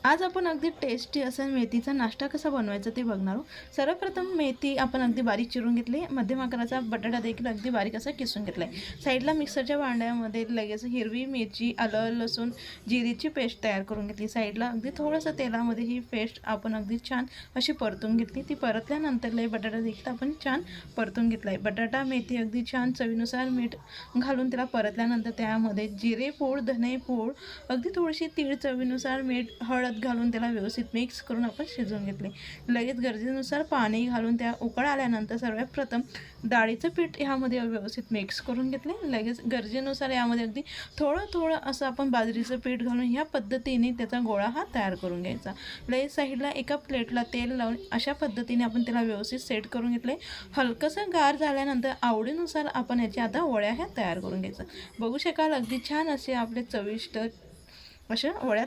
आज आपण अगदी टेस्टी असा मेथीचा नाश्ता कसा बनवायचा ते बघणार आहोत। सर्वप्रथम मेथी आपण अगदी बारीक चिरून घेतली, मध्यम आकाराचा बटाटा देखील अगदी बारीक असा किसून घेतला आहे। साईडला मिक्सरच्या भांड्यामध्ये लगेच हिरवी मिरची, आलं, लसूण, जिरीची पेस्ट तयार करून घेतली। साईडला अगदी थोडंसं तेलामध्ये ही पेस्ट आपण अगदी छान अशी परतून घेतली। ती परतल्यानंतर लई बटाटा देखील आपण छान परतून घेतला आहे। बटाटा, मेथी अगदी छान चवीनुसार मीठ घालून त्याला परतल्यानंतर त्यामध्ये जिरे पूड, धने पूड, अगदी थोडीशी तीळ चवीनुसार, मीठ, हळद घालून त्याला व्यवस्थित मिक्स करून आपण शिजवून घेतले। लगेच गरजेनुसार पाणी घालून त्या उकळ आल्यानंतर सर्वात प्रथम डाळीचं पीठ यामध्ये व्यवस्थित मिक्स करून घेतले। लगेच गरजेनुसार यामध्ये अगदी थोडं असं आपण बाजरीचं पीठ घालून ह्या पद्धतीने त्याचा गोळा हा तयार करून घ्यायचा। लगेच साईडला एका प्लेटला तेल लावून अशा पद्धतीने आपण त्याला व्यवस्थित सेट करून घेतले। हलकंसं गार झाल्यानंतर आवडीनुसार आपण याच्या आता वड्या ह्या तयार करून घ्यायचा। बघू शकाल अगदी छान असे आपले चविष्ट अशा वड्या